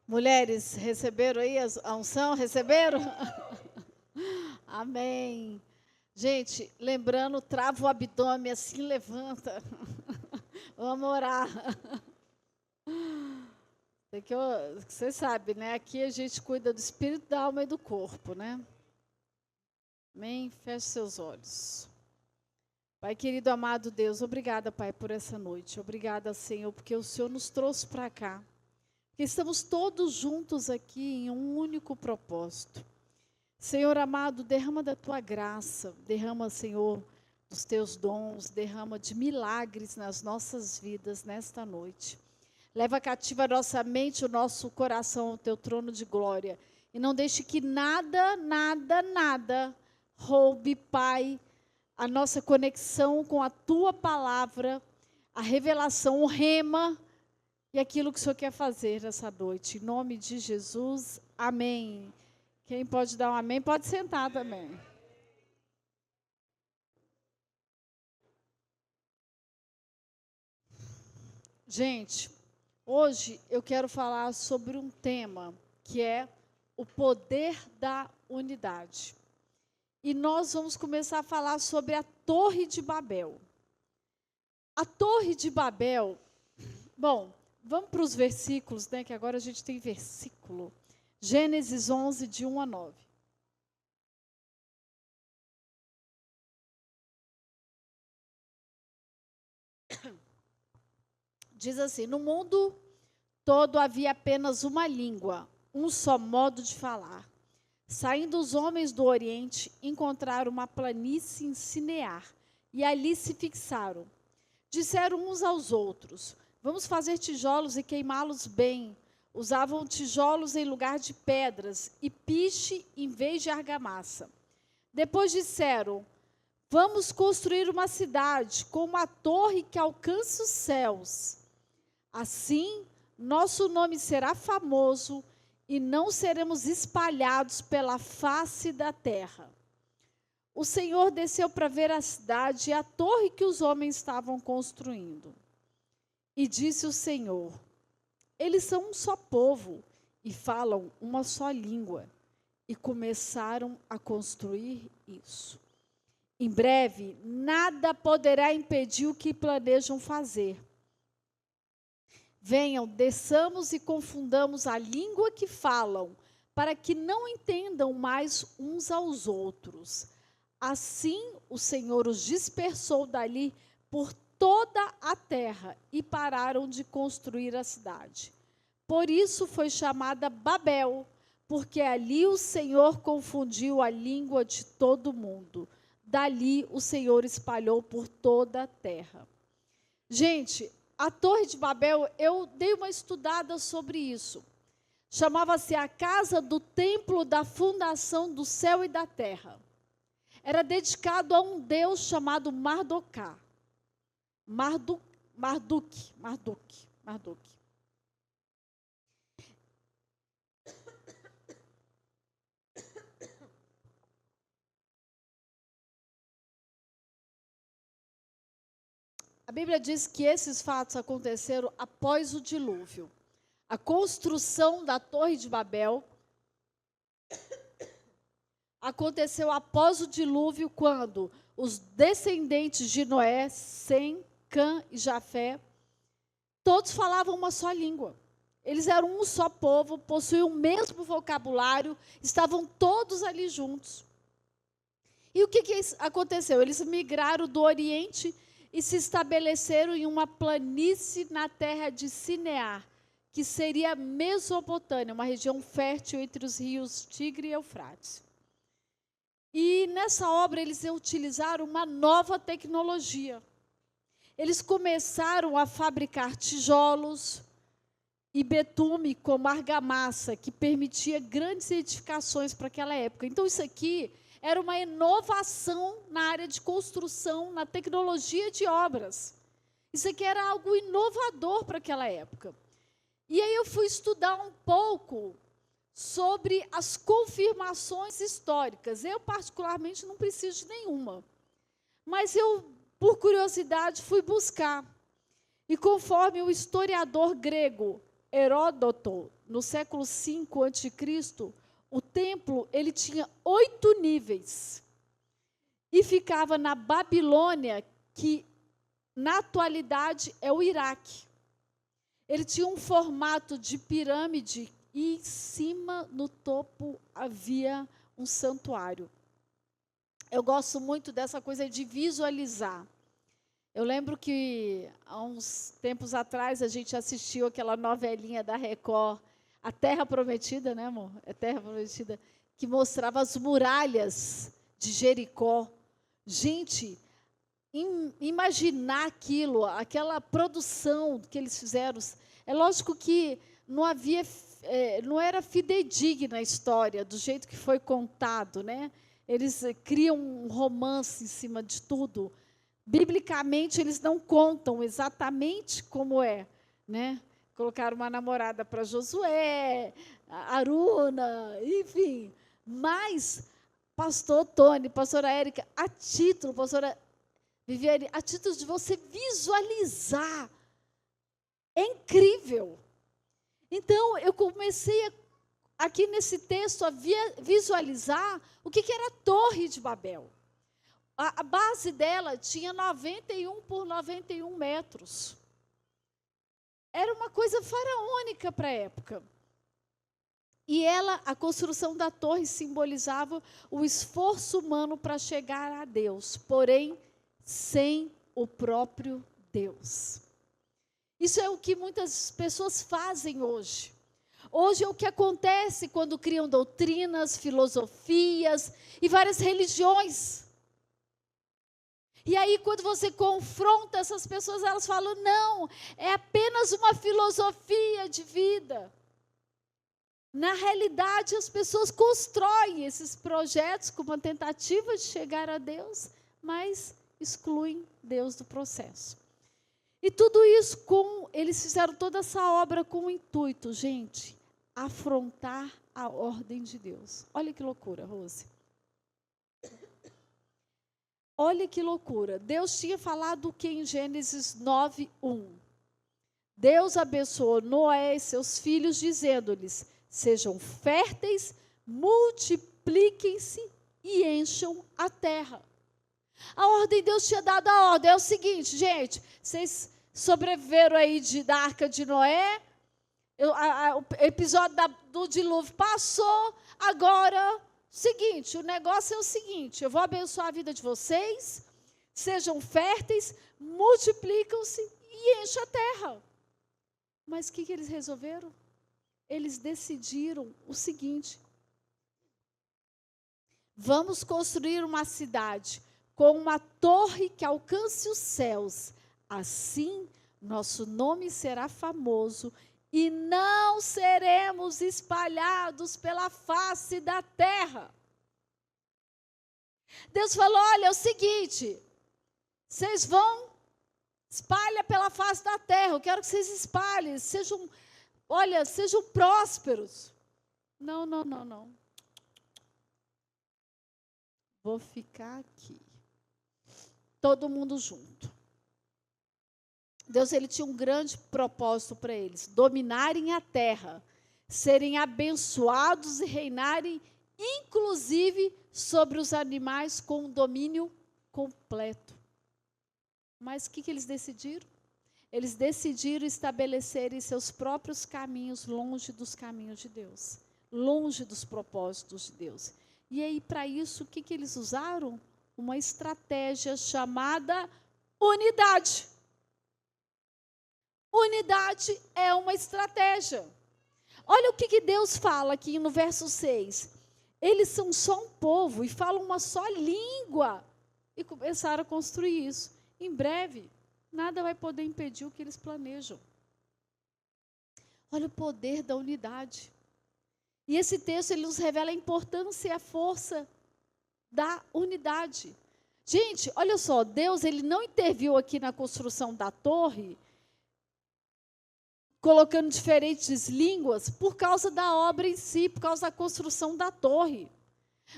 Mulheres, receberam aí a unção? Receberam? Amém. Gente, lembrando, trava o abdômen assim, levanta. Vamos orar. Você sabe, né? Aqui a gente cuida do espírito, da alma e do corpo, né? Amém? Feche seus olhos. Pai querido, amado Deus, obrigada, Pai, por essa noite. Obrigada, Senhor, porque o Senhor nos trouxe para cá. Porque estamos todos juntos aqui em um único propósito. Senhor amado, derrama da tua graça, derrama, Senhor, dos teus dons, derrama de milagres nas nossas vidas nesta noite. Leva cativa a nossa mente, o nosso coração ao teu trono de glória. E não deixe que nada roube, Pai, a nossa conexão com a tua palavra, a revelação, o rema e aquilo que o Senhor quer fazer nessa noite. Em nome de Jesus, amém. Quem pode dar um amém, pode sentar também. Gente, hoje eu quero falar sobre um tema que é o poder da unidade. E nós vamos começar a falar sobre a Torre de Babel. A Torre de Babel, bom, vamos para os versículos, né, que agora a gente tem versículo. Gênesis 11, de 1 a 9. Diz assim: no mundo todo havia apenas uma língua, um só modo de falar. Saindo os homens do Oriente, encontraram uma planície em Sinear, e ali se fixaram. Disseram uns aos outros: vamos fazer tijolos e queimá-los bem. Usavam tijolos em lugar de pedras e piche em vez de argamassa. Depois disseram: vamos construir uma cidade com uma torre que alcance os céus. Assim, nosso nome será famoso e não seremos espalhados pela face da terra. O Senhor desceu para ver a cidade e a torre que os homens estavam construindo. E disse o Senhor: eles são um só povo e falam uma só língua. E começaram a construir isso. Em breve, nada poderá impedir o que planejam fazer. Venham, desçamos e confundamos a língua que falam, para que não entendam mais uns aos outros. Assim, o Senhor os dispersou dali por toda a terra e pararam de construir a cidade. Por isso foi chamada Babel, porque ali o Senhor confundiu a língua de todo mundo. Dali o Senhor espalhou por toda a terra. Gente, a Torre de Babel, eu dei uma estudada sobre isso. Chamava-se a casa do templo da fundação do céu e da terra. Era dedicado a um deus chamado Mardocá. Marduk. A Bíblia diz que esses fatos aconteceram após o dilúvio. A construção da Torre de Babel aconteceu após o dilúvio, quando os descendentes de Noé, Sem, Cã e Jafé, todos falavam uma só língua. Eles eram um só povo, possuíam o mesmo vocabulário, estavam todos ali juntos. E o que aconteceu? Eles migraram do Oriente e se estabeleceram em uma planície na terra de Sinear, que seria a Mesopotâmia, uma região fértil entre os rios Tigre e Eufrates. E nessa obra eles utilizaram uma nova tecnologia. Eles começaram a fabricar tijolos e betume como argamassa, que permitia grandes edificações para aquela época. Então isso aqui era uma inovação na área de construção, na tecnologia de obras. Isso aqui era algo inovador para aquela época. E aí eu fui estudar um pouco sobre as confirmações históricas. Eu, particularmente, não preciso de nenhuma. Mas eu, por curiosidade, fui buscar. E conforme o historiador grego Heródoto, no século V a.C., o templo ele tinha 8 níveis. E ficava na Babilônia, que na atualidade é o Iraque. Ele tinha um formato de pirâmide e em cima, no topo, havia um santuário. Eu gosto muito dessa coisa de visualizar. Eu lembro que, há uns tempos atrás, a gente assistiu aquela novelinha da Record, A Terra Prometida, né, amor? É Terra Prometida, que mostrava as muralhas de Jericó. Gente, imaginar aquilo, aquela produção que eles fizeram, é lógico que não era fidedigna a história, do jeito que foi contado, né? Eles criam um romance em cima de tudo. Biblicamente, eles não contam exatamente como é, né? Colocaram uma namorada para Josué, Aruna, enfim. Mas, pastor Tony, pastora Érica, pastora Viviane, a título de você visualizar, é incrível. Então, eu comecei aqui nesse texto a visualizar o que era a Torre de Babel. A base dela tinha 91 por 91 metros. Era uma coisa faraônica para a época. E a construção da torre simbolizava o esforço humano para chegar a Deus, porém, sem o próprio Deus. Isso é o que muitas pessoas fazem hoje. Hoje é o que acontece quando criam doutrinas, filosofias e várias religiões. E aí, quando você confronta essas pessoas, elas falam, não, é apenas uma filosofia de vida. Na realidade, as pessoas constroem esses projetos com uma tentativa de chegar a Deus, mas excluem Deus do processo. E tudo isso, eles fizeram toda essa obra com o intuito, gente, afrontar a ordem de Deus. Olha que loucura, Rose. Olha que loucura. Deus tinha falado o que em Gênesis 9:1? Deus abençoou Noé e seus filhos, dizendo-lhes, sejam férteis, multipliquem-se e encham a terra. A ordem, Deus tinha dado a ordem. É o seguinte, gente, vocês sobreviveram aí da arca de Noé, o episódio do dilúvio passou, agora, seguinte, o negócio é o seguinte, eu vou abençoar a vida de vocês, sejam férteis, multiplicam-se e enchem a terra. Mas o que eles resolveram? Eles decidiram o seguinte, vamos construir uma cidade com uma torre que alcance os céus. Assim, nosso nome será famoso e não seremos espalhados pela face da terra. Deus falou, olha, é o seguinte, vocês vão, espalha pela face da terra, eu quero que vocês espalhem, sejam prósperos. Não. Vou ficar aqui. Todo mundo junto. Deus, ele tinha um grande propósito para eles, dominarem a terra, serem abençoados e reinarem, inclusive, sobre os animais com um domínio completo. Mas o que eles decidiram? Eles decidiram estabelecerem seus próprios caminhos longe dos caminhos de Deus, longe dos propósitos de Deus. E aí, para isso, o que eles usaram? Uma estratégia chamada unidade. Unidade é uma estratégia. Olha o que Deus fala aqui no verso 6. Eles são só um povo e falam uma só língua. E começaram a construir isso. Em breve, nada vai poder impedir o que eles planejam. Olha o poder da unidade. E esse texto ele nos revela a importância e a força da unidade. Gente, olha só, Deus ele não interviu aqui na construção da torre, colocando diferentes línguas por causa da obra em si, por causa da construção da torre.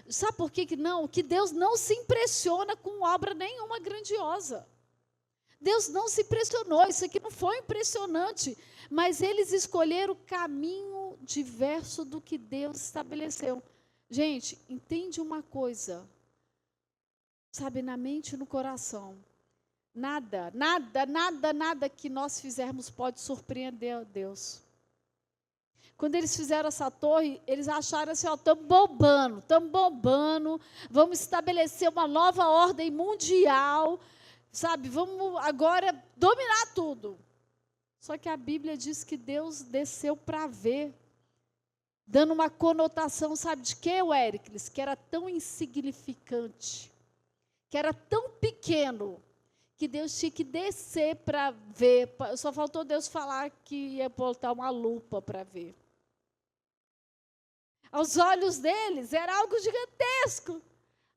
Sabe por que não? Que Deus não se impressiona com obra nenhuma grandiosa. Deus não se impressionou, isso aqui não foi impressionante, mas eles escolheram o caminho diverso do que Deus estabeleceu. Gente, entende uma coisa, sabe, na mente e no coração, nada que nós fizermos pode surpreender a Deus. Quando eles fizeram essa torre, eles acharam assim, estamos bombando, vamos estabelecer uma nova ordem mundial, sabe, vamos agora dominar tudo. Só que a Bíblia diz que Deus desceu para ver, dando uma conotação, sabe de quê, Éricles? Que era tão insignificante, que era tão pequeno, que Deus tinha que descer para ver. Só faltou Deus falar que ia botar uma lupa para ver. Aos olhos deles era algo gigantesco.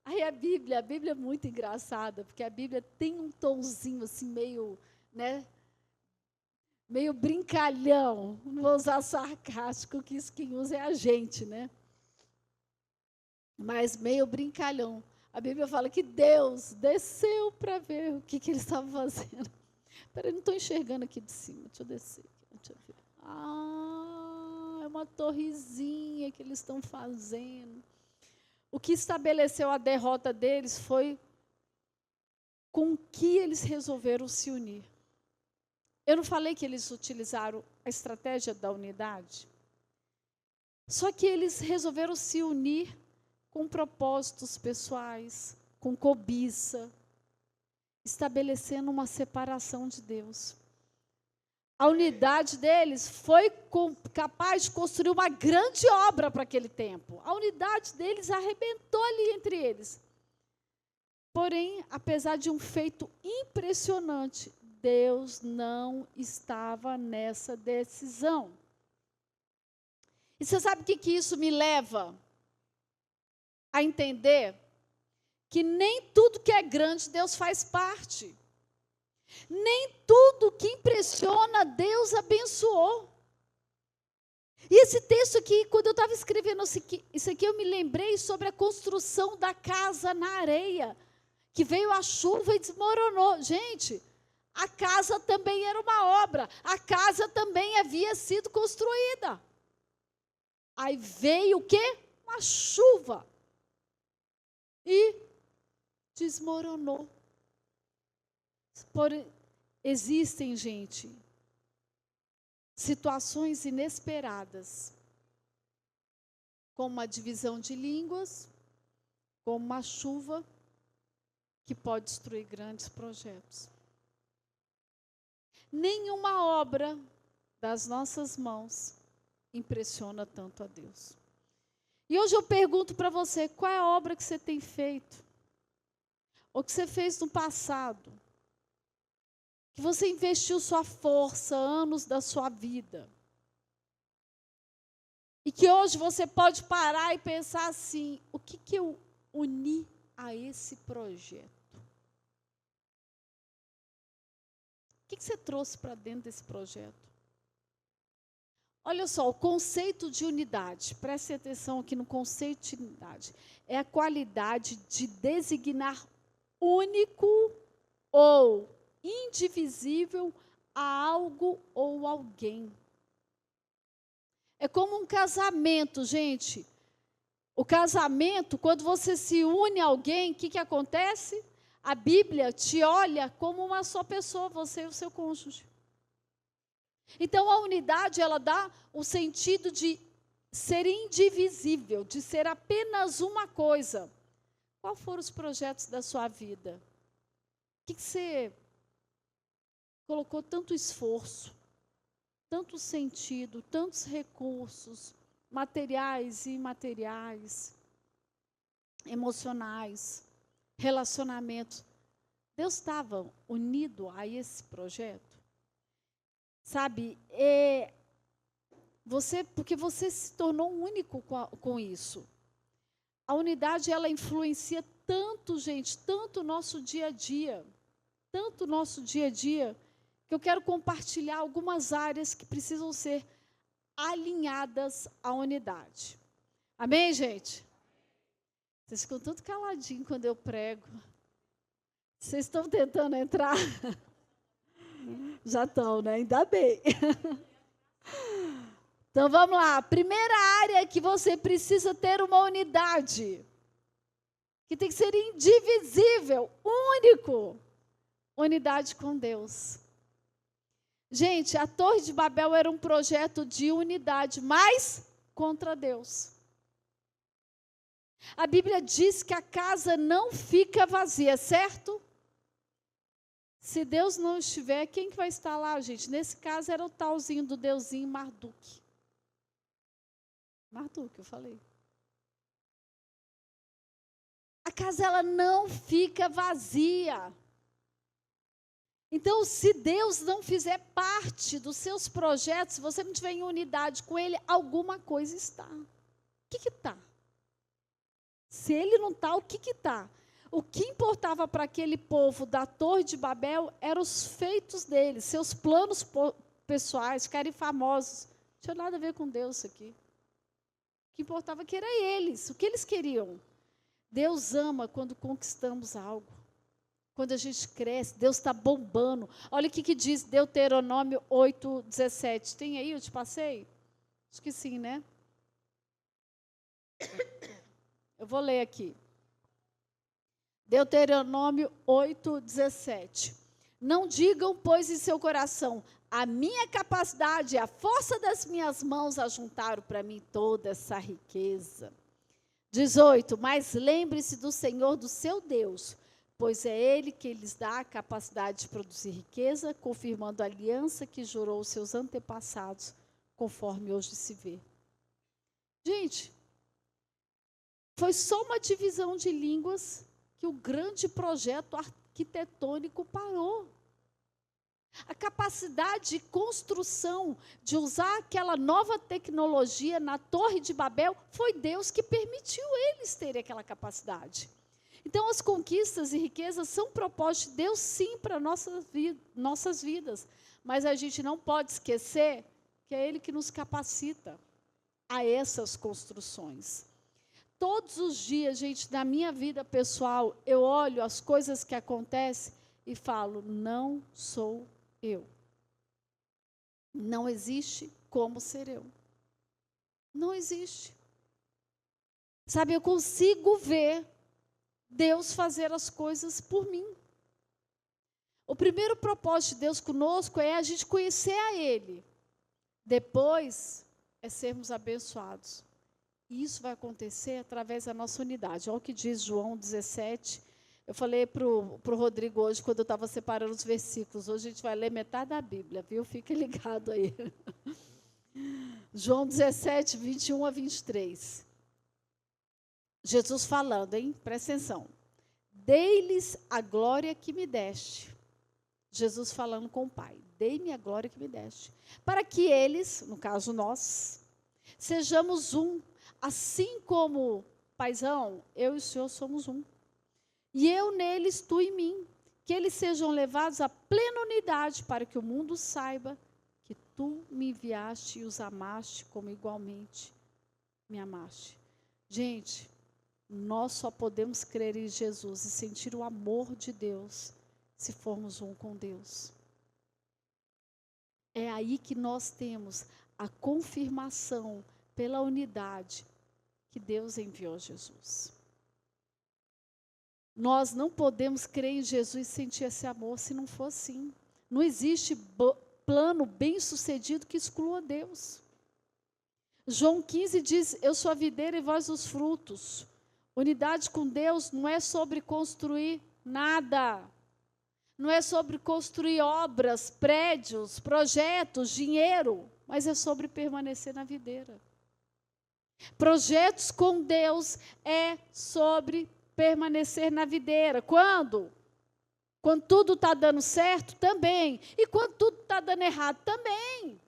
Aí a Bíblia é muito engraçada, porque a Bíblia tem um tomzinho assim meio, né, meio brincalhão. Não vou usar sarcástico, que isso quem usa é a gente, né? Mas meio brincalhão. A Bíblia fala que Deus desceu para ver o que eles estavam fazendo. Peraí, não estou enxergando aqui de cima. Deixa eu descer. Deixa eu ver. É uma torrezinha que eles estão fazendo. O que estabeleceu a derrota deles foi com que eles resolveram se unir. Eu não falei que eles utilizaram a estratégia da unidade? Só que eles resolveram se unir com propósitos pessoais, com cobiça, estabelecendo uma separação de Deus. A unidade deles foi capaz de construir uma grande obra para aquele tempo. A unidade deles arrebentou ali entre eles. Porém, apesar de um feito impressionante, Deus não estava nessa decisão. E você sabe o que isso me leva a entender? Que nem tudo que é grande Deus faz parte. Nem tudo que impressiona Deus abençoou. E esse texto aqui, quando eu estava escrevendo isso aqui, eu me lembrei sobre a construção da casa na areia, que veio a chuva e desmoronou. Gente, a casa também era uma obra, a casa também havia sido construída. Aí veio o quê? Uma chuva. E desmoronou. Existem, gente, situações inesperadas, como uma divisão de línguas, como uma chuva, que pode destruir grandes projetos. Nenhuma obra das nossas mãos impressiona tanto a Deus. E hoje eu pergunto para você, qual é a obra que você tem feito? Ou que você fez no passado? Que você investiu sua força, anos da sua vida. E que hoje você pode parar e pensar assim, o que eu uni a esse projeto? O que você trouxe para dentro desse projeto? Olha só, o conceito de unidade, preste atenção aqui no conceito de unidade, é a qualidade de designar único ou indivisível a algo ou alguém. É como um casamento, gente. O casamento, quando você se une a alguém, o que acontece? A Bíblia te olha como uma só pessoa, você e o seu cônjuge. Então, a unidade, ela dá o sentido de ser indivisível, de ser apenas uma coisa. Quais foram os projetos da sua vida? O que você colocou tanto esforço, tanto sentido, tantos recursos, materiais e imateriais, emocionais, relacionamentos? Deus estava unido a esse projeto? Sabe, porque você se tornou único com isso. A unidade, ela influencia tanto, gente, tanto o nosso dia a dia, que eu quero compartilhar algumas áreas que precisam ser alinhadas à unidade. Amém, gente? Vocês ficam tanto caladinhos quando eu prego. Vocês estão tentando entrar? Já estão, né? Ainda bem. Então, vamos lá. Primeira área que você precisa ter uma unidade, que tem que ser indivisível, único. Unidade com Deus. Gente, a Torre de Babel era um projeto de unidade, mas contra Deus. A Bíblia diz que a casa não fica vazia, certo? Se Deus não estiver, quem que vai estar lá, gente? Nesse caso era o talzinho do deusinho Marduk. Marduk, eu falei. A casa, ela não fica vazia. Então, se Deus não fizer parte dos seus projetos, se você não tiver em unidade com Ele, alguma coisa está. O que está? Se Ele não está, o que está? O que importava para aquele povo da Torre de Babel eram os feitos deles, seus planos pessoais, ficarem famosos. Não tinha nada a ver com Deus isso aqui. O que importava que era eles, o que eles queriam. Deus ama quando conquistamos algo. Quando a gente cresce, Deus está bombando. Olha o que diz Deuteronômio 8:17. Tem aí, eu te passei? Acho que sim, né? Eu vou ler aqui. Deuteronômio 8:17. Não digam, pois, em seu coração, a minha capacidade, a força das minhas mãos ajuntaram para mim toda essa riqueza. 18. Mas lembre-se do Senhor, do seu Deus, pois é Ele que lhes dá a capacidade de produzir riqueza, confirmando a aliança que jurou aos seus antepassados, conforme hoje se vê. Gente, foi só uma divisão de línguas que o grande projeto arquitetônico parou. A capacidade de construção, de usar aquela nova tecnologia na Torre de Babel, foi Deus que permitiu eles terem aquela capacidade. Então, as conquistas e riquezas são propósito de Deus, sim, para nossas vidas. Mas a gente não pode esquecer que é Ele que nos capacita a essas construções. Todos os dias, gente, na minha vida pessoal, eu olho as coisas que acontecem e falo, não sou eu. Não existe como ser eu. Não existe. Sabe, eu consigo ver Deus fazer as coisas por mim. O primeiro propósito de Deus conosco é a gente conhecer a Ele. Depois é sermos abençoados. E isso vai acontecer através da nossa unidade. Olha o que diz João 17. Eu falei para o Rodrigo hoje, quando eu estava separando os versículos. Hoje a gente vai ler metade da Bíblia, viu? Fique ligado aí. João 17, 21 a 23. Jesus falando, hein? Presta atenção. Dei-lhes a glória que me deste. Jesus falando com o Pai. Dei-me a glória que me deste. Para que eles, no caso nós, sejamos um. Assim como, Paizão, eu e o Senhor somos um. E eu neles, tu em mim. Que eles sejam levados à plena unidade, para que o mundo saiba que tu me enviaste e os amaste como igualmente me amaste. Gente, nós só podemos crer em Jesus e sentir o amor de Deus se formos um com Deus. É aí que nós temos a confirmação pela unidade que Deus enviou Jesus. Nós não podemos crer em Jesus e sentir esse amor se não for assim. Não existe plano bem-sucedido que exclua Deus. João 15 diz, eu sou a videira e vós os frutos. Unidade com Deus não é sobre construir nada. Não é sobre construir obras, prédios, projetos, dinheiro, mas é sobre permanecer na videira. Projetos com Deus é sobre permanecer na videira. Quando? Quando tudo está dando certo, também. E quando tudo está dando errado, também.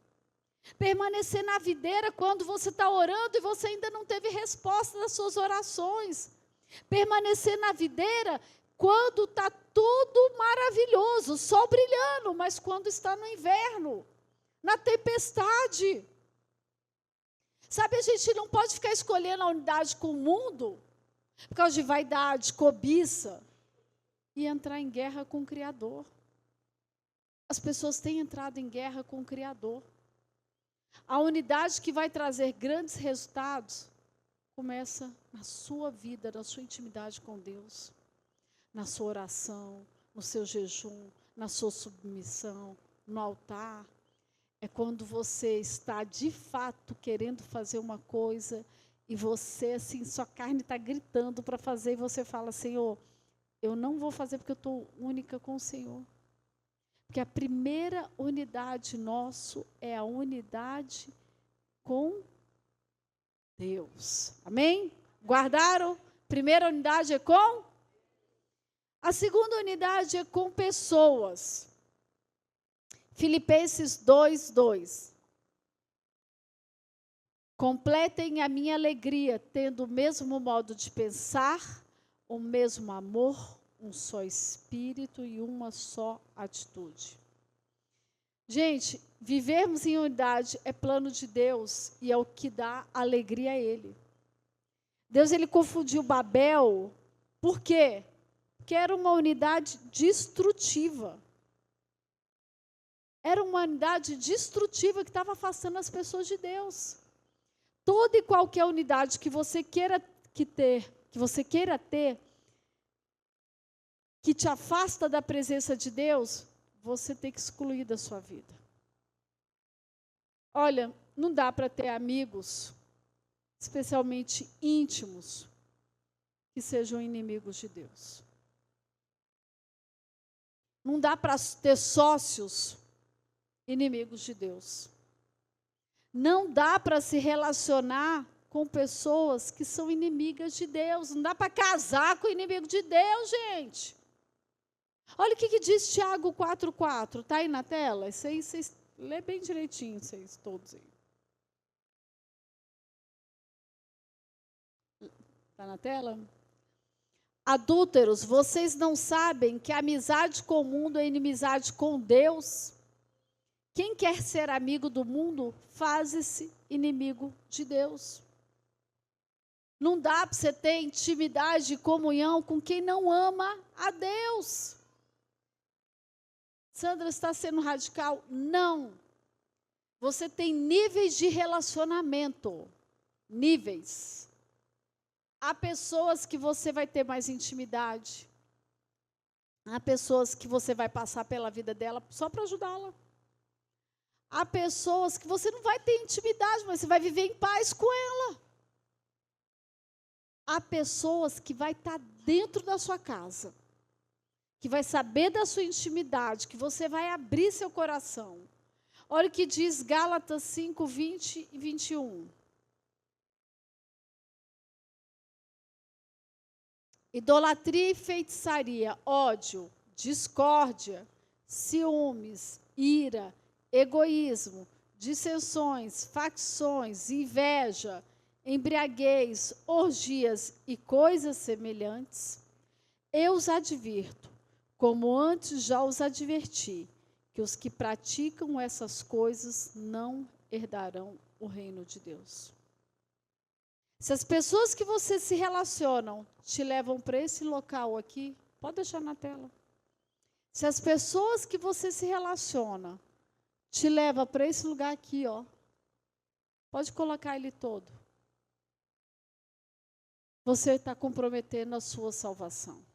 Permanecer na videira quando você está orando e você ainda não teve resposta das suas orações. Permanecer na videira quando está tudo maravilhoso, sol brilhando, mas quando está no inverno, na tempestade. Sabe, a gente não pode ficar escolhendo a unidade com o mundo, por causa de vaidade, cobiça, e entrar em guerra com o Criador. As pessoas têm entrado em guerra com o Criador. A unidade que vai trazer grandes resultados começa na sua vida, na sua intimidade com Deus, na sua oração, no seu jejum, na sua submissão, no altar. É quando você está de fato querendo fazer uma coisa e você, assim, sua carne está gritando para fazer e você fala: Senhor, eu não vou fazer porque eu estou única com o Senhor. Porque a primeira unidade nosso é a unidade com Deus. Amém? Guardaram? Primeira unidade é com? A segunda unidade é com pessoas. Filipenses 2:2. Completem a minha alegria, tendo o mesmo modo de pensar, o mesmo amor, um só espírito e uma só atitude. Gente, vivermos em unidade é plano de Deus e é o que dá alegria a Ele. Deus, Ele confundiu Babel, por quê? Porque era uma unidade destrutiva. Era uma unidade destrutiva que estava afastando as pessoas de Deus. Toda e qualquer unidade que você queira ter, que te afasta da presença de Deus, você tem que excluir da sua vida. Olha, não dá para ter amigos, especialmente íntimos, que sejam inimigos de Deus. Não dá para ter sócios inimigos de Deus. Não dá para se relacionar com pessoas que são inimigas de Deus. Não dá para casar com o inimigo de Deus, gente. Olha o que diz Tiago 4:4. Está aí na tela? Isso aí vocês lê bem direitinho, vocês todos aí. Está na tela? Adúlteros, vocês não sabem que a amizade com o mundo é inimizade com Deus? Quem quer ser amigo do mundo, faz-se inimigo de Deus. Não dá para você ter intimidade e comunhão com quem não ama a Deus. Sandra, está sendo radical? Não. Você tem níveis de relacionamento. Níveis. Há pessoas que você vai ter mais intimidade. Há pessoas que você vai passar pela vida dela só para ajudá-la. Há pessoas que você não vai ter intimidade, mas você vai viver em paz com ela. Há pessoas que vai estar dentro da sua casa, que vai saber da sua intimidade, que você vai abrir seu coração. Olha o que diz Gálatas 5:20 e 21. Idolatria e feitiçaria, ódio, discórdia, ciúmes, ira, egoísmo, dissensões, facções, inveja, embriaguez, orgias e coisas semelhantes, eu os advirto, como antes já os adverti, que os que praticam essas coisas não herdarão o reino de Deus. Se as pessoas que você se relacionam te levam para esse local aqui, pode deixar na tela. Se as pessoas que você se relaciona te levam para esse lugar aqui, ó, pode colocar ele todo. Você está comprometendo a sua salvação.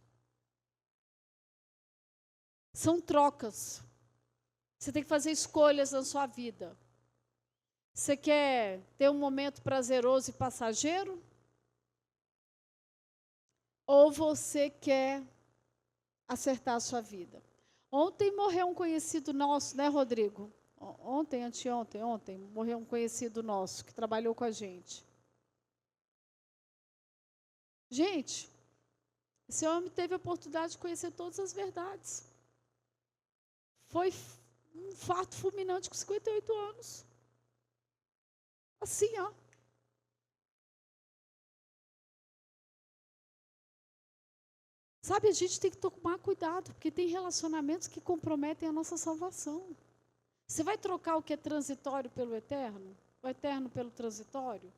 São trocas. Você tem que fazer escolhas na sua vida. Você quer ter um momento prazeroso e passageiro? Ou você quer acertar a sua vida? Ontem morreu um conhecido nosso, né, Rodrigo? Ontem, morreu um conhecido nosso que trabalhou com a gente. Gente, esse homem teve a oportunidade de conhecer todas as verdades. Foi um fato fulminante com 58 anos. Assim, ó. Sabe, a gente tem que tomar cuidado, porque tem relacionamentos que comprometem a nossa salvação. Você vai trocar o que é transitório pelo eterno? O eterno pelo transitório?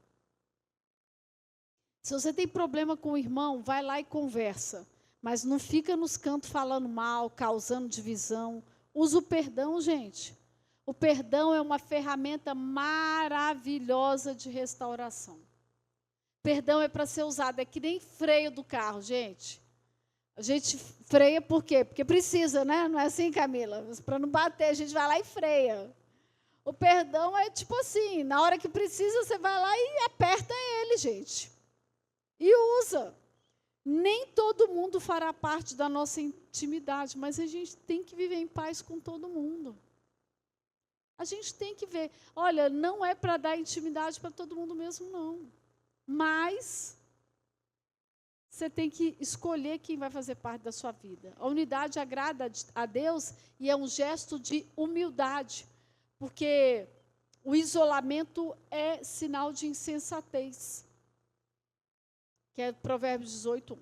Se você tem problema com o irmão, vai lá e conversa. Mas não fica nos cantos falando mal, causando divisão. Usa o perdão, gente. O perdão é uma ferramenta maravilhosa de restauração. Perdão é para ser usado, é que nem freio do carro, gente. A gente freia por quê? Porque precisa, né? Não é assim, Camila? Para não bater, a gente vai lá e freia. O perdão é tipo assim, na hora que precisa, você vai lá e aperta ele, gente. E usa. Nem todo mundo fará parte da nossa intimidade, mas a gente tem que viver em paz com todo mundo. A gente tem que ver. Olha, não é para dar intimidade para todo mundo mesmo, não. Mas você tem que escolher quem vai fazer parte da sua vida. A unidade agrada a Deus e é um gesto de humildade, porque o isolamento é sinal de insensatez, que é Provérbios 18:1.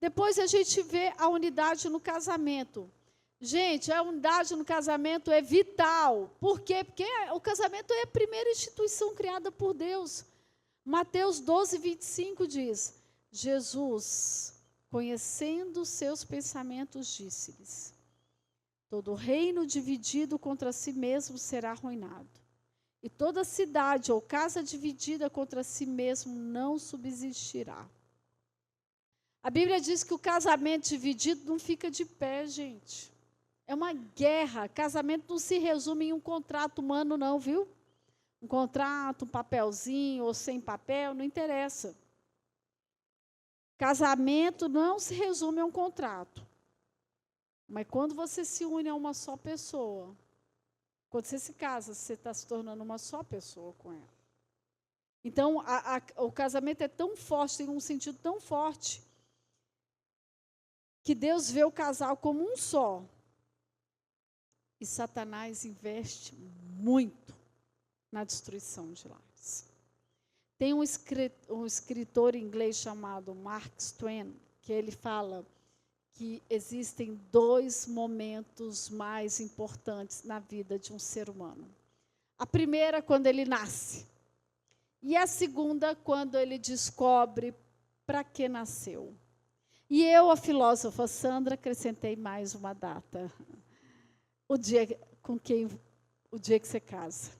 Depois a gente vê a unidade no casamento. Gente, a unidade no casamento é vital. Por quê? Porque o casamento é a primeira instituição criada por Deus. Mateus 12:25 diz: Jesus, conhecendo os seus pensamentos, disse-lhes: todo reino dividido contra si mesmo será arruinado, e toda cidade ou casa dividida contra si mesmo não subsistirá. A Bíblia diz que o casamento dividido não fica de pé, gente. É uma guerra. Casamento não se resume em um contrato humano, não, viu? Um contrato, um papelzinho ou sem papel, não interessa. Casamento não se resume a um contrato. Mas quando você se une a uma só pessoa, quando você se casa, você está se tornando uma só pessoa com ela. Então, o casamento é tão forte, tem um sentido tão forte, que Deus vê o casal como um só. E Satanás investe muito na destruição de lares. Tem um escritor inglês chamado Mark Twain, que ele fala que existem 2 momentos mais importantes na vida de um ser humano. A primeira, quando ele nasce. E a segunda, quando ele descobre para que nasceu. E eu, a filósofa Sandra, acrescentei mais uma data. O dia que você casa.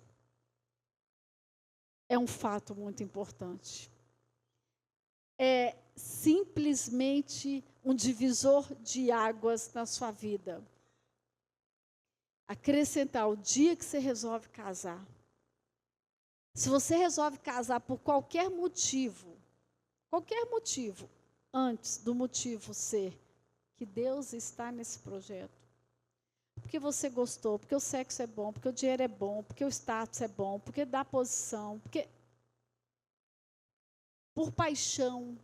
É um fato muito importante. É simplesmente um divisor de águas na sua vida. Acrescentar o dia que você resolve casar. Se você resolve casar por qualquer motivo, antes do motivo ser que Deus está nesse projeto, porque você gostou, porque o sexo é bom, porque o dinheiro é bom, porque o status é bom, porque dá posição, porque por paixão,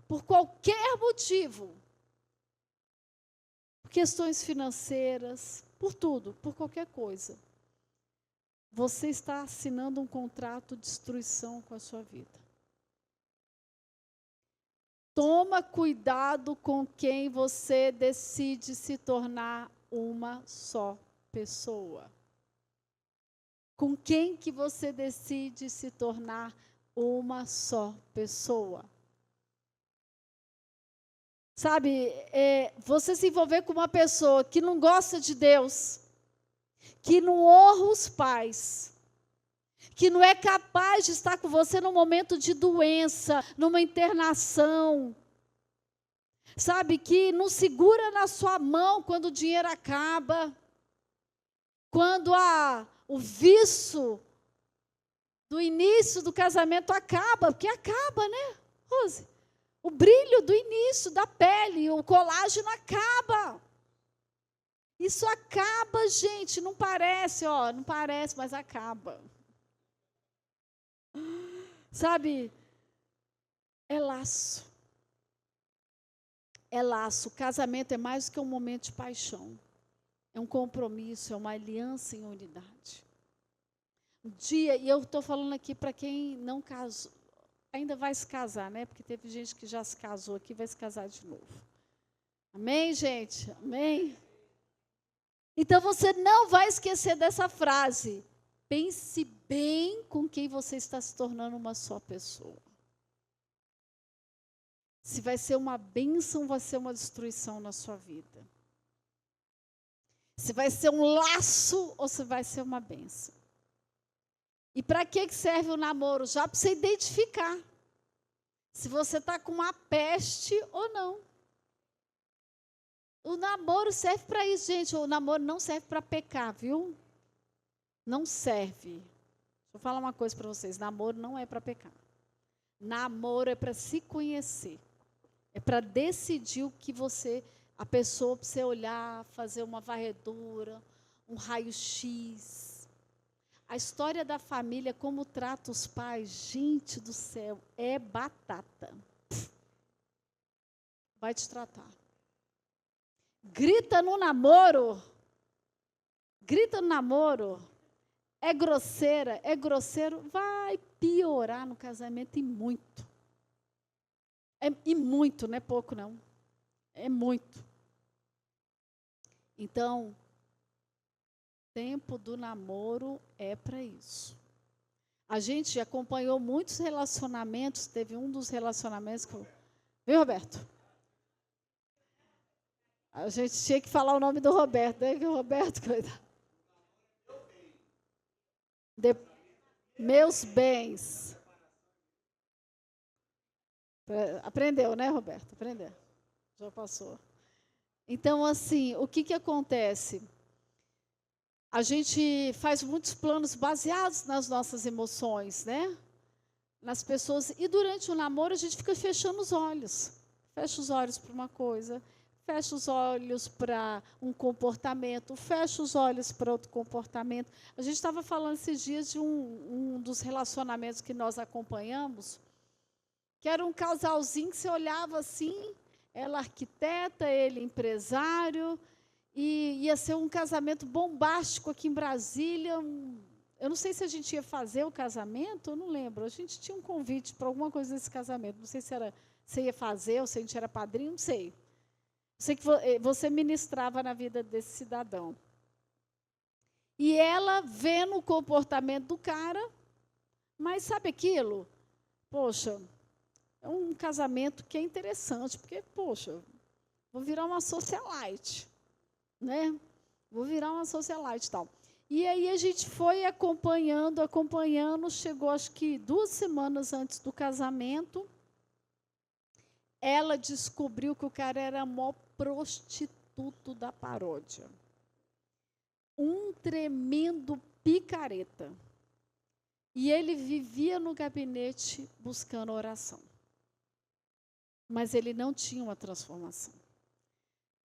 por qualquer motivo, por questões financeiras, por tudo, por qualquer coisa, você está assinando um contrato de destruição com a sua vida. Toma cuidado com quem você decide se tornar uma só pessoa. Com quem que você decide se tornar uma só pessoa. Sabe, você se envolver com uma pessoa que não gosta de Deus, que não honra os pais, que não é capaz de estar com você num momento de doença, numa internação, sabe, que não segura na sua mão quando o dinheiro acaba, quando o vício do início do casamento acaba, porque acaba, né, Rose? O brilho do início da pele, o colágeno acaba. Isso acaba, gente, não parece, mas acaba. Sabe, é laço. É laço. O casamento é mais do que um momento de paixão. É um compromisso, é uma aliança em unidade. Um dia, e eu estou falando aqui para quem não casou, ainda vai se casar, né? Porque teve gente que já se casou aqui, vai se casar de novo. Amém, gente? Amém? Então, você não vai esquecer dessa frase. Pense bem com quem você está se tornando uma só pessoa. Se vai ser uma bênção, vai ser uma destruição na sua vida. Se vai ser um laço ou se vai ser uma bênção. E para que serve o namoro? Já para você identificar se você está com uma peste ou não. O namoro serve para isso, gente. O namoro não serve para pecar, viu? Não serve. Deixa eu falar uma coisa para vocês. Namoro não é para pecar. Namoro é para se conhecer. É para decidir o que a pessoa, para você olhar, fazer uma varredura, um raio-x. A história da família, como trata os pais, gente do céu, é batata. Vai te tratar. Grita no namoro, é grosseiro, vai piorar no casamento e muito. E muito, não é pouco não, é muito. Então, tempo do namoro é para isso. A gente acompanhou muitos relacionamentos, teve um dos relacionamentos que eu... Viu, Roberto? A gente tinha que falar o nome do Roberto, né? Que o Roberto, coitado. Meus bens. Aprendeu, né, Roberto? Aprendeu. Já passou. Então, assim, o que acontece? A gente faz muitos planos baseados nas nossas emoções, né? Nas pessoas. E durante o namoro, a gente fica fechando os olhos. Fecha os olhos para uma coisa, fecha os olhos para um comportamento, fecha os olhos para outro comportamento. A gente estava falando esses dias de um dos relacionamentos que nós acompanhamos, que era um casalzinho que você olhava assim, ela arquiteta, ele empresário, e ia ser um casamento bombástico aqui em Brasília. Eu não sei se a gente ia fazer o casamento, eu não lembro. A gente tinha um convite para alguma coisa desse casamento. Não sei se você ia fazer ou se a gente era padrinho, não sei. Sei que você ministrava na vida desse cidadão. E ela vendo o comportamento do cara, mas sabe aquilo? Poxa, é um casamento que é interessante, porque, poxa, vou virar uma socialite, né? Vou virar uma socialite e tal. E aí a gente foi acompanhando, chegou acho que 2 semanas antes do casamento, ela descobriu que o cara era o maior prostituto da paródia. Um tremendo picareta. E ele vivia no gabinete buscando oração. Mas ele não tinha uma transformação.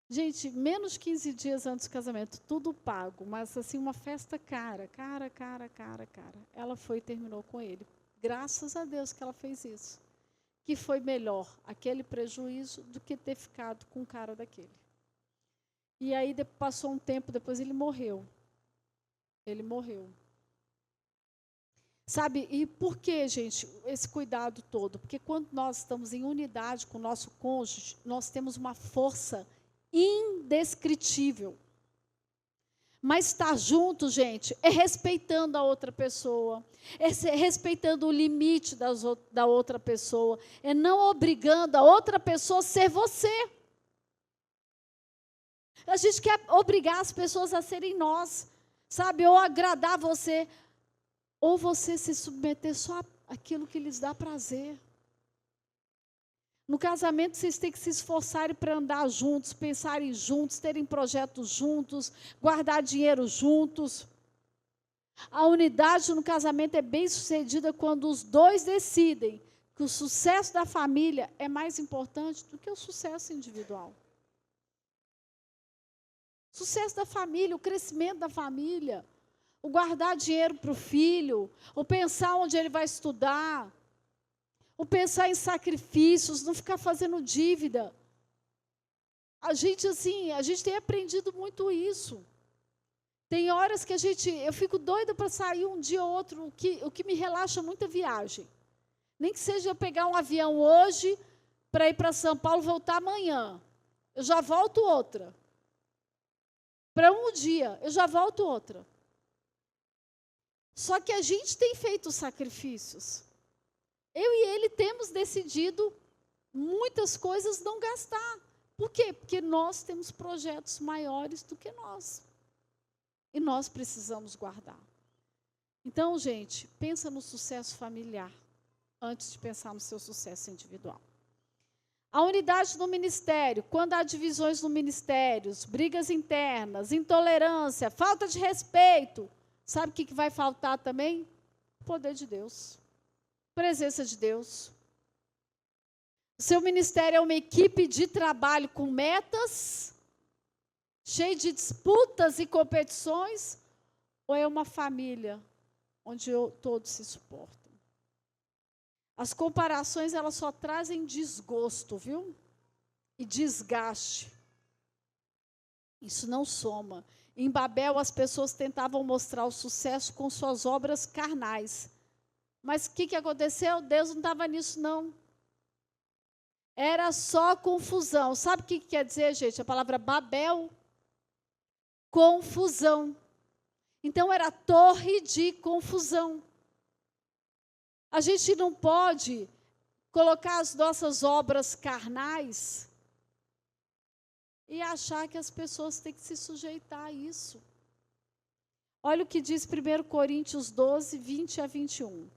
Gente, menos 15 dias antes do casamento, tudo pago, mas assim, uma festa cara. Ela foi e terminou com ele. Graças a Deus que ela fez isso. Que foi melhor aquele prejuízo do que ter ficado com um cara daquele. E aí, passou um tempo, depois ele morreu. Ele morreu. Sabe, e por que, gente, esse cuidado todo? Porque quando nós estamos em unidade com o nosso cônjuge, nós temos uma força indescritível. Mas estar junto, gente, é respeitando a outra pessoa, é respeitando o limite da outra pessoa, é não obrigando a outra pessoa a ser você. A gente quer obrigar as pessoas a serem nós, sabe? Ou agradar você, ou você se submeter só àquilo que lhes dá prazer. No casamento, vocês têm que se esforçarem para andar juntos, pensarem juntos, terem projetos juntos, guardar dinheiro juntos. A unidade no casamento é bem-sucedida quando os dois decidem que o sucesso da família é mais importante do que o sucesso individual. O sucesso da família, o crescimento da família, o guardar dinheiro para o filho, o pensar onde ele vai estudar, o pensar em sacrifícios, não ficar fazendo dívida. A gente tem aprendido muito isso. Tem horas que eu fico doida para sair um dia ou outro, o que me relaxa muito é viagem. Nem que seja eu pegar um avião hoje para ir para São Paulo e voltar amanhã. Eu já volto outra. Para um dia, eu já volto outra. Só que a gente tem feito sacrifícios. Eu e ele temos decidido muitas coisas não gastar. Por quê? Porque nós temos projetos maiores do que nós. E nós precisamos guardar. Então, gente, pensa no sucesso familiar antes de pensar no seu sucesso individual. A unidade no ministério, quando há divisões no ministério, brigas internas, intolerância, falta de respeito, sabe o que vai faltar também? O poder de Deus, presença de Deus. O seu ministério é uma equipe de trabalho com metas, cheio de disputas e competições, ou é uma família onde todos se suportam? As comparações, elas só trazem desgosto, viu? E desgaste. Isso não soma. Em Babel, as pessoas tentavam mostrar o sucesso com suas obras carnais. Mas o que aconteceu? Deus não estava nisso, não. Era só confusão. Sabe o que quer dizer, gente? A palavra Babel? Confusão. Então, era torre de confusão. A gente não pode colocar as nossas obras carnais e achar que as pessoas têm que se sujeitar a isso. Olha o que diz 1 Coríntios 12, 20 a 21.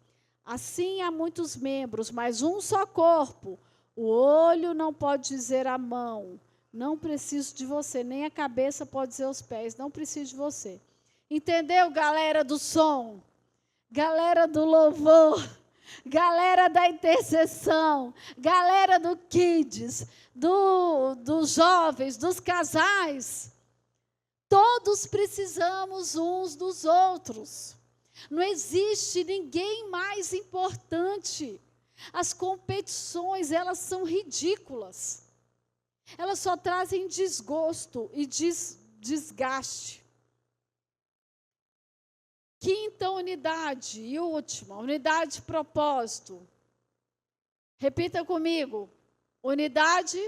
Assim há muitos membros, mas um só corpo. O olho não pode dizer à mão, não preciso de você, nem a cabeça pode dizer aos pés, não preciso de você. Entendeu, galera do som? Galera do louvor? Galera da intercessão, galera do kids, dos jovens, dos casais, todos precisamos uns dos outros. Não existe ninguém mais importante. As competições, elas são ridículas. Elas só trazem desgosto e desgaste. Quinta unidade e última, unidade de propósito. Repita comigo. Unidade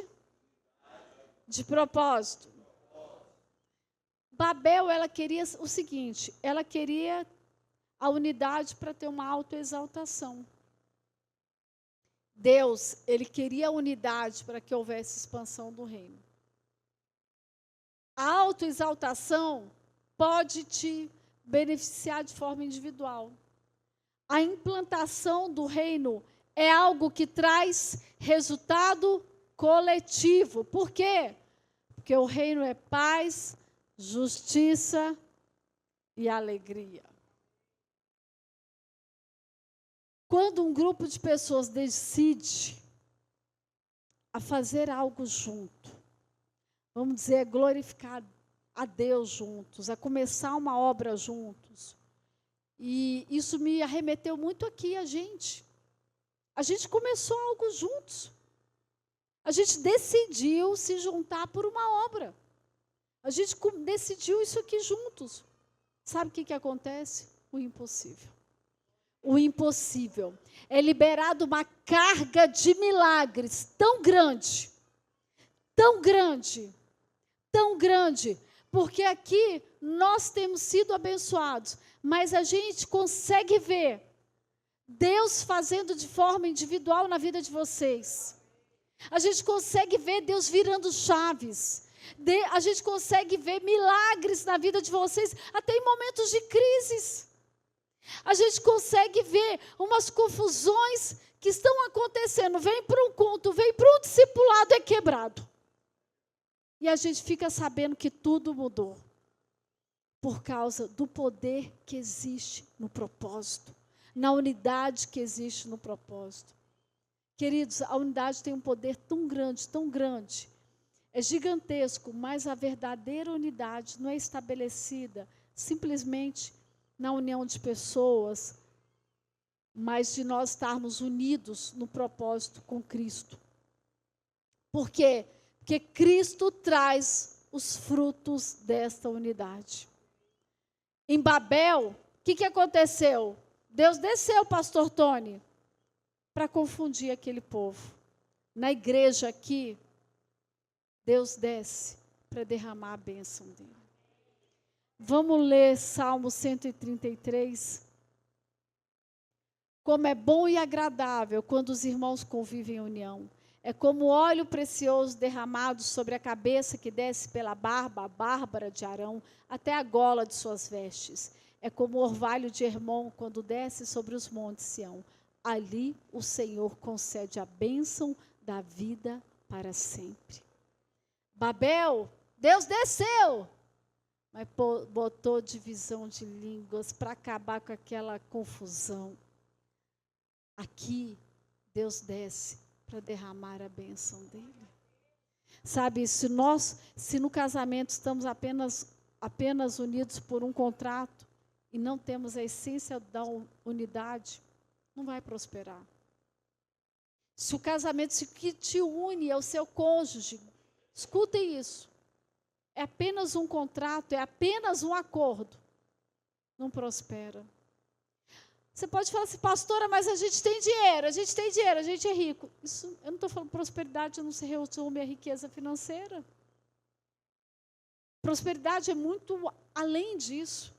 de propósito. Babel, ela queria o seguinte, ela queria a unidade para ter uma autoexaltação. Deus, ele queria a unidade para que houvesse expansão do reino. A autoexaltação pode te beneficiar de forma individual. A implantação do reino é algo que traz resultado coletivo. Por quê? Porque o reino é paz, justiça e alegria. Quando um grupo de pessoas decide a fazer algo junto, vamos dizer, glorificar a Deus juntos, a começar uma obra juntos. E isso me arremeteu muito aqui a gente. A gente começou algo juntos. A gente decidiu se juntar por uma obra. A gente decidiu isso aqui juntos. Sabe o que acontece? O impossível. O impossível. É liberado uma carga de milagres tão grande, tão grande, tão grande, porque aqui nós temos sido abençoados, mas a gente consegue ver Deus fazendo de forma individual na vida de vocês. A gente consegue ver Deus virando chaves. A gente consegue ver milagres na vida de vocês, até em momentos de crises. A gente consegue ver umas confusões que estão acontecendo. Vem para um culto, vem para um discipulado, é quebrado. E a gente fica sabendo que tudo mudou. Por causa do poder que existe no propósito. Na unidade que existe no propósito. Queridos, a unidade tem um poder tão grande. É gigantesco, mas a verdadeira unidade não é estabelecida simplesmente na união de pessoas, mas de nós estarmos unidos no propósito com Cristo. Por quê? Porque Cristo traz os frutos desta unidade. Em Babel, o que aconteceu? Deus desceu, pastor Tony, para confundir aquele povo. Na igreja aqui, Deus desce para derramar a bênção dele. Vamos ler Salmo 133. Como é bom e agradável quando os irmãos convivem em união. É como óleo precioso derramado sobre a cabeça que desce pela barba bárbara de Arão até a gola de suas vestes. É como o orvalho de Hermon quando desce sobre os montes Sião. Ali o Senhor concede a bênção da vida para sempre. Babel, Deus desceu, mas botou divisão de línguas para acabar com aquela confusão. Aqui, Deus desce para derramar a bênção dele. Sabe, se no casamento estamos apenas unidos por um contrato e não temos a essência da unidade, não vai prosperar. Se o casamento, se o que te une é o seu cônjuge, escutem isso, é apenas um contrato, é apenas um acordo, não prospera. Você pode falar assim, pastora, mas a gente tem dinheiro, a gente é rico. Isso, eu não estou falando prosperidade, não se resume à riqueza financeira. Prosperidade é muito além disso.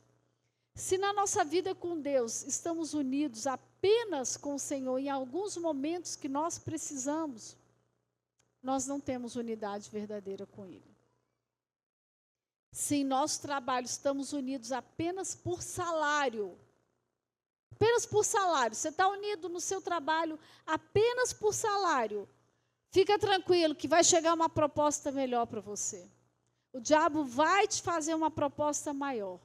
Se na nossa vida com Deus estamos unidos apenas com o Senhor, em alguns momentos que nós precisamos, nós não temos unidade verdadeira com Ele. Se em nosso trabalho estamos unidos apenas por salário, você está unido no seu trabalho apenas por salário, fica tranquilo que vai chegar uma proposta melhor para você. O diabo vai te fazer uma proposta maior,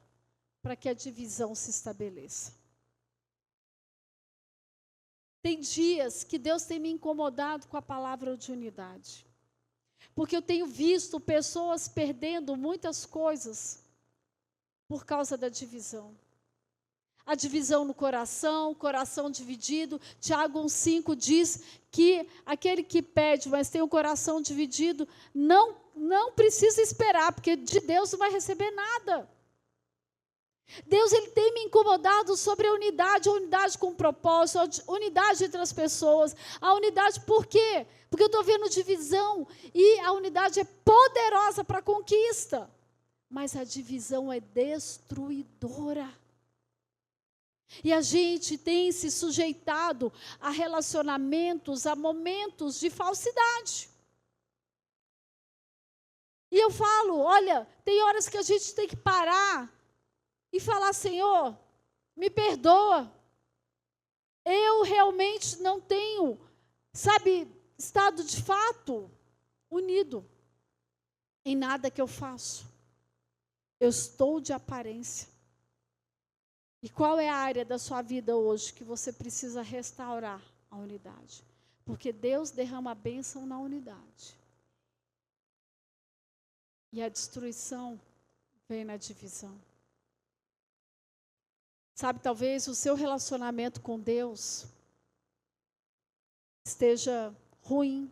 para que a divisão se estabeleça. Tem dias que Deus tem me incomodado com a palavra de unidade. Porque eu tenho visto pessoas perdendo muitas coisas por causa da divisão. A divisão no coração, coração dividido. Tiago 1,5 diz que aquele que pede, mas tem o coração dividido, não precisa esperar, porque de Deus não vai receber nada. Deus ele tem me incomodado sobre a unidade com propósito, a unidade entre as pessoas. A unidade por quê? Porque eu estou vendo divisão e a unidade é poderosa para a conquista, mas a divisão é destruidora. E a gente tem se sujeitado a relacionamentos, a momentos de falsidade. E eu falo, olha, tem horas que a gente tem que parar e falar, Senhor, me perdoa. Eu realmente não tenho, estado de fato unido em nada que eu faço. Eu estou de aparência. E qual é a área da sua vida hoje que você precisa restaurar a unidade? Porque Deus derrama a bênção na unidade. E a destruição vem na divisão. Talvez o seu relacionamento com Deus esteja ruim,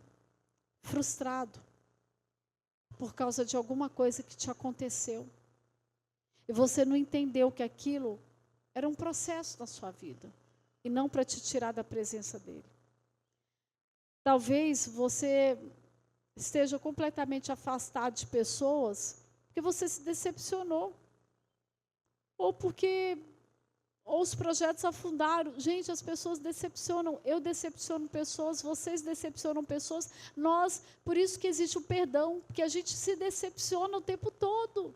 frustrado, por causa de alguma coisa que te aconteceu. E você não entendeu que aquilo era um processo na sua vida, e não para te tirar da presença dele. Talvez você esteja completamente afastado de pessoas, porque você se decepcionou, ou os projetos afundaram. Gente, as pessoas decepcionam. Eu decepciono pessoas, vocês decepcionam pessoas. Por isso que existe o perdão, porque a gente se decepciona o tempo todo.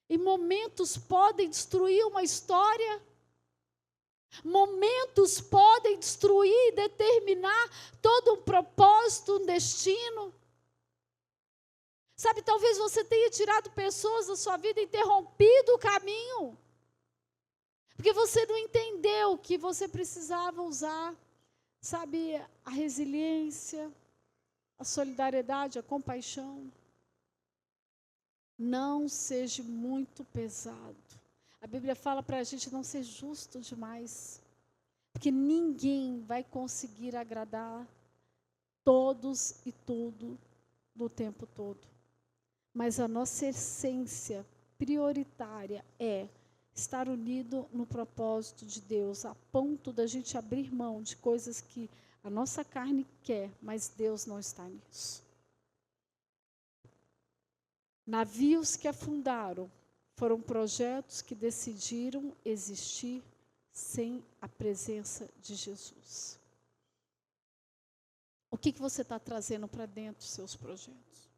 E momentos podem destruir uma história. Momentos podem destruir e determinar todo um propósito, um destino. Talvez você tenha tirado pessoas da sua vida, interrompido o caminho. Porque você não entendeu que você precisava usar, a resiliência, a solidariedade, a compaixão. Não seja muito pesado. A Bíblia fala para a gente não ser justo demais. Porque ninguém vai conseguir agradar todos e tudo no tempo todo. Mas a nossa essência prioritária é estar unido no propósito de Deus, a ponto da gente abrir mão de coisas que a nossa carne quer, mas Deus não está nisso. Navios que afundaram foram projetos que decidiram existir sem a presença de Jesus. O que você está trazendo para dentro dos seus projetos?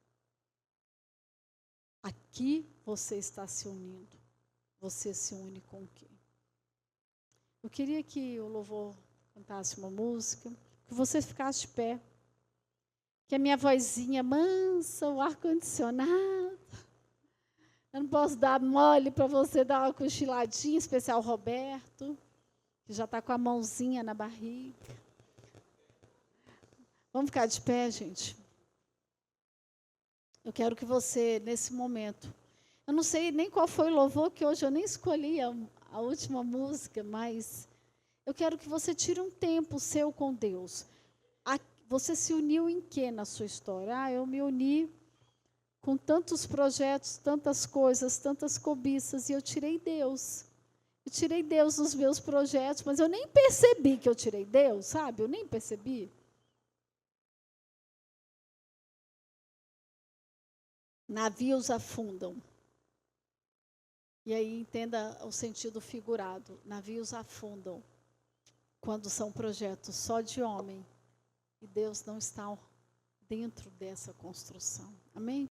Aqui você está se unindo. Você se une com quem? Eu queria que o louvor cantasse uma música, que você ficasse de pé. Que a minha vozinha mansa, o ar-condicionado. Eu não posso dar mole para você dar uma cochiladinha, especial Roberto, que já está com a mãozinha na barriga. Vamos ficar de pé, gente? Eu quero que você, nesse momento, eu não sei nem qual foi o louvor, que hoje eu nem escolhi a última música, mas eu quero que você tire um tempo seu com Deus. Você se uniu em quê na sua história? Eu me uni com tantos projetos, tantas coisas, tantas cobiças, e eu tirei Deus. Eu tirei Deus dos meus projetos, mas eu nem percebi que eu tirei Deus, sabe? Eu nem percebi. Navios afundam. E aí entenda o sentido figurado. Navios afundam quando são projetos só de homem. E Deus não está dentro dessa construção. Amém?